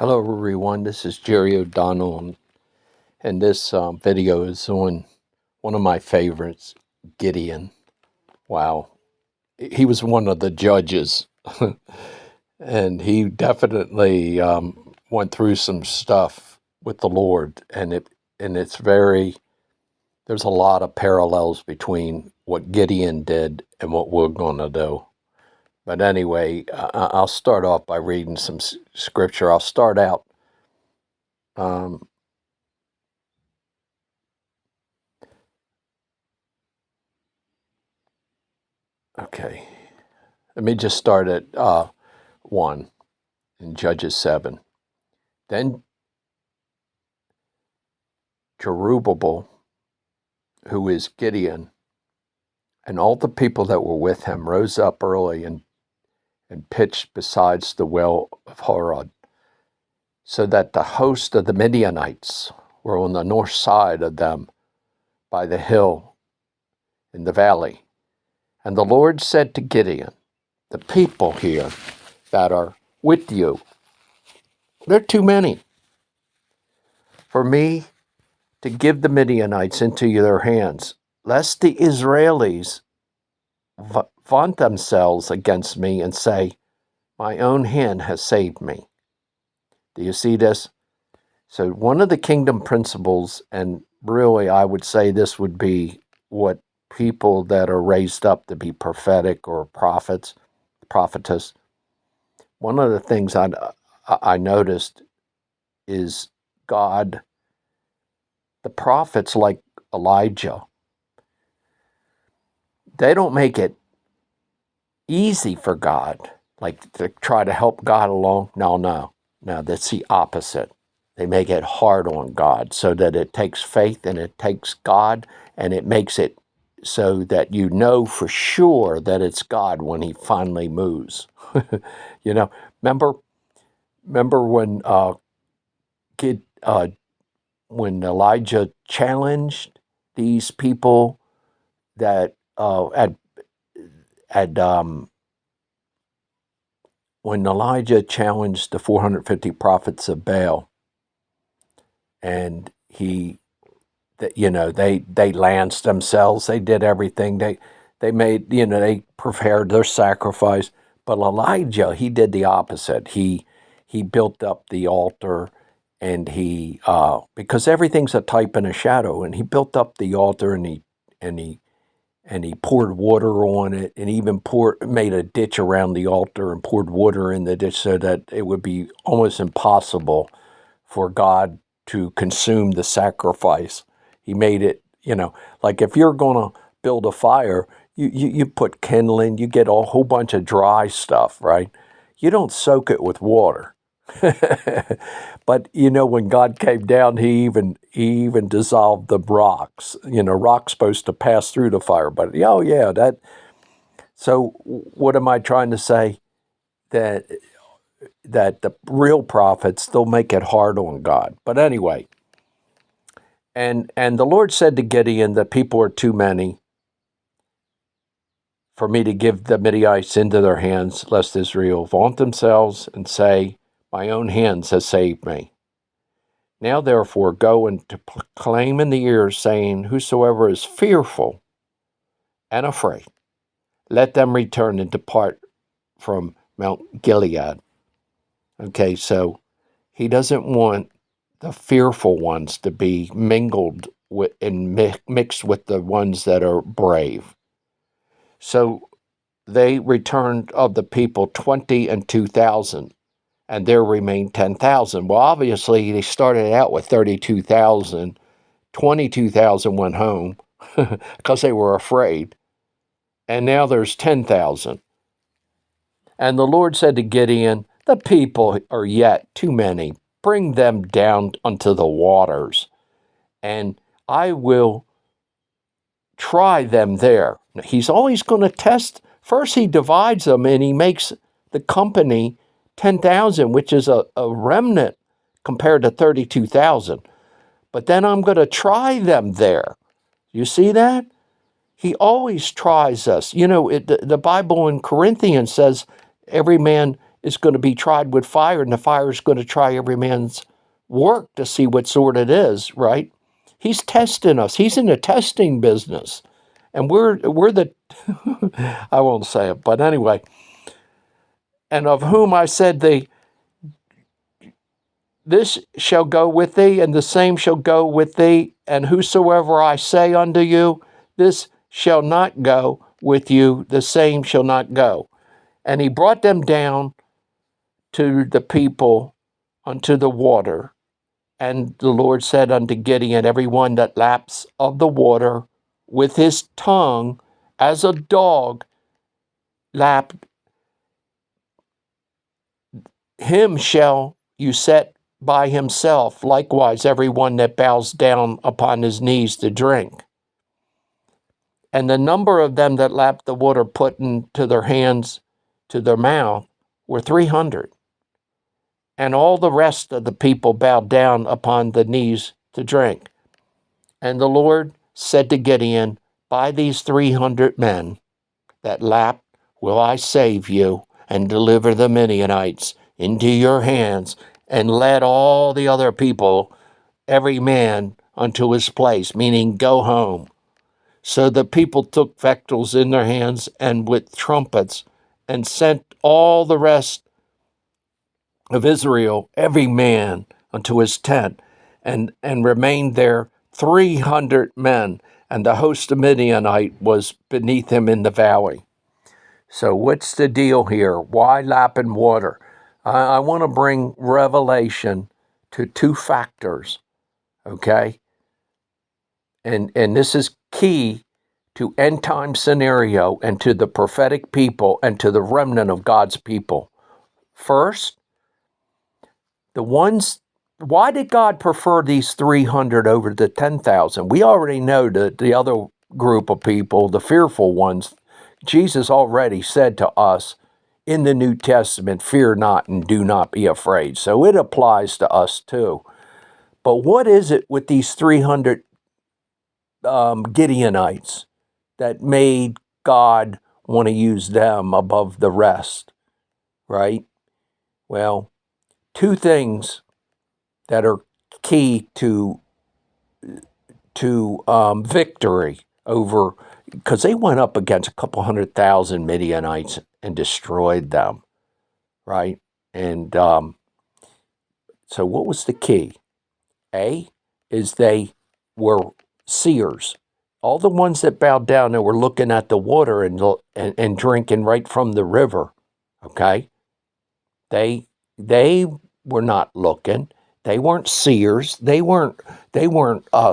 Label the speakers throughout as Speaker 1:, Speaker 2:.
Speaker 1: Hello everyone, this is Jerry O'Donnell, and this video is on one of my favorites, Gideon. Wow, he was one of the judges, and he definitely went through some stuff with the Lord, and it's there's a lot of parallels between what Gideon did and what we're going to do. But anyway, I'll start off by reading some scripture. I'll start out. Um, okay. Let me just start at 1 in Judges 7. Then Jerubbaal, who is Gideon, and all the people that were with him rose up early and pitched besides the well of Harod, so that the host of the Midianites were on the north side of them by the hill in the valley. And the Lord said to Gideon, the people here that are with you, they're too many for me to give the Midianites into their hands, lest the Israelis vaunt themselves against me and say, my own hand has saved me. Do you see this? So one of the kingdom principles, and really I would say this would be what people that are raised up to be prophetic or prophetess, one of the things I noticed is God, the prophets like Elijah, they don't make it easy for God, like to try to help God along. No, that's the opposite. They make it hard on God so that it takes faith and it takes God, and it makes it so that you know for sure that it's God when he finally moves. You know, remember when Elijah challenged these people that had when Elijah challenged the 450 prophets of Baal, and they lanced themselves, they did everything, they made, they prepared their sacrifice, but Elijah, he did the opposite. He built up the altar, and he because everything's a type and a shadow, and he built up the altar, and he poured water on it, and even made a ditch around the altar and poured water in the ditch so that it would be almost impossible for God to consume the sacrifice. He made it, like if you're going to build a fire, you put kindling, you get a whole bunch of dry stuff, right? You don't soak it with water. But when God came down, he even dissolved the rocks. Rocks supposed to pass through the fire, but that. So what am I trying to say? That the real prophets, they'll make it hard on God. But anyway, and the Lord said to Gideon, the people are too many for me to give the Midianites into their hands, lest Israel vaunt themselves and say, my own hands has saved me. Now therefore go and to proclaim in the ears, saying, whosoever is fearful and afraid, let them return and depart from Mount Gilead. Okay, so he doesn't want the fearful ones to be mingled with and mixed with the ones that are brave. So they returned of the people 20 and 2,000, and there remained 10,000. Well, obviously they started out with 32,000. 22,000 went home because they were afraid, and now there's 10,000. And the Lord said to Gideon, the people are yet too many. Bring them down unto the waters, and I will try them there. Now, he's always going to test. First, he divides them, and he makes the company 10,000, which is a remnant compared to 32,000. But then I'm going to try them there. You see that? He always tries us. The Bible in Corinthians says every man is going to be tried with fire, and the fire is going to try every man's work to see what sort it is, right? He's testing us. He's in the testing business. And we're the, I won't say it, but anyway. And of whom I said this shall go with thee, and the same shall go with thee, and whosoever I say unto you, this shall not go with you, the same shall not go. And he brought them down to the people unto the water. And the Lord said unto Gideon, every one that laps of the water with his tongue as a dog lapped, him shall you set by himself, likewise every one that bows down upon his knees to drink. And the number of them that lapped the water put into their hands to their mouth were 300. And all the rest of the people bowed down upon the knees to drink. And the Lord said to Gideon, by these 300 men that lapped will I save you and deliver the Midianites into your hands, and let all the other people, every man unto his place, meaning go home. So the people took vectors in their hands and with trumpets, and sent all the rest of Israel, every man unto his tent, and remained there 300 men, and the host of Midianite was beneath him in the valley. So what's the deal here? Why lapping water? I want to bring revelation to two factors, okay? And this is key to end time scenario and to the prophetic people and to the remnant of God's people. First, why did God prefer these 300 over the 10,000? We already know that the other group of people, the fearful ones, Jesus already said to us in the New Testament, fear not and do not be afraid. So it applies to us too. But what is it with these 300 Gideonites that made God want to use them above the rest, right? Well, two things that are key to victory over, because they went up against a couple 100,000 Midianites and destroyed them, right? And so what was the key? A, is they were seers. All the ones that bowed down, they were looking at the water and drinking right from the river, okay? They were not looking. They weren't seers. They weren't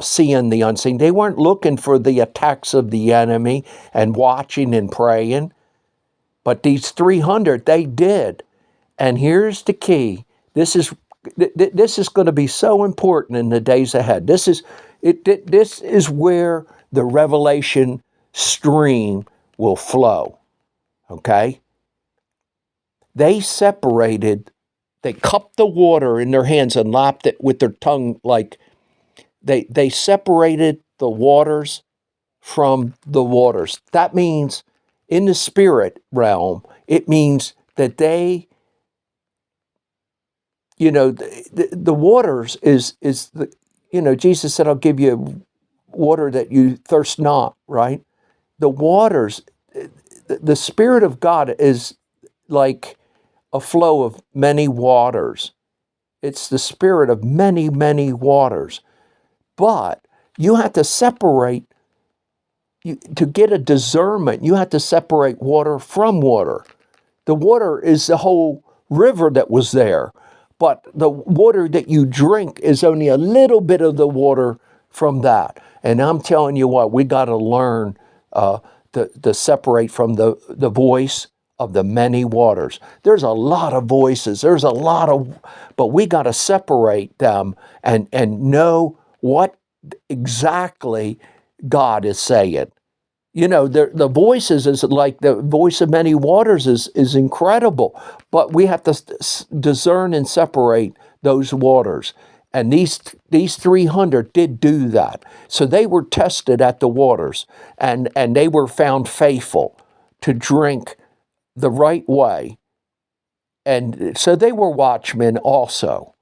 Speaker 1: seeing the unseen. They weren't looking for the attacks of the enemy and watching and praying. But these 300, they did. And here's the key. This is going to be so important in the days ahead. This is where the revelation stream will flow. Okay? They cupped the water in their hands and lapped it with their tongue, like they separated the waters from the waters. That means in the spirit realm, it means that they, the waters is the, Jesus said, I'll give you water that you thirst not, right? The waters, the Spirit of God is like a flow of many waters. It's the spirit of many, many waters. But you have to separate, to get a discernment, you have to separate water from water. The water is the whole river that was there. But the water that you drink is only a little bit of the water from that. And I'm telling you what, we got to learn to separate from the voice of the many waters. There's a lot of voices. But we got to separate them and know what exactly God is saying. The voices is like the voice of many waters is incredible, but we have to discern and separate those waters. And these 300 did do that. So they were tested at the waters, and they were found faithful to drink the right way And so they were watchmen also.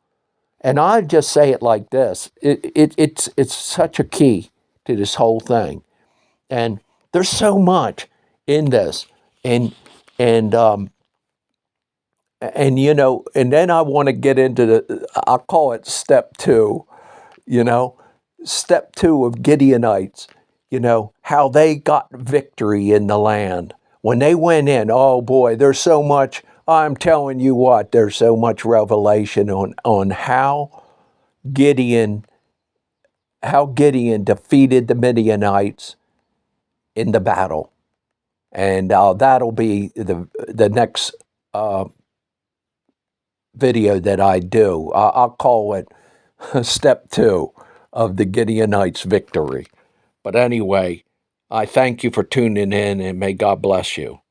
Speaker 1: And I just say it like this: it's such a key to this whole thing, and there's so much in this, and and um, and and then I want to get into I'll call it step two. You know, step two of Gideonites. How they got victory in the land when they went in. Oh boy, there's so much. I'm telling you what, there's so much revelation on Gideon how Gideon defeated the Midianites in the battle, and that'll be the next video that I do. I'll call it step two of the Gideonites' victory. But anyway, I thank you for tuning in, and may God bless you.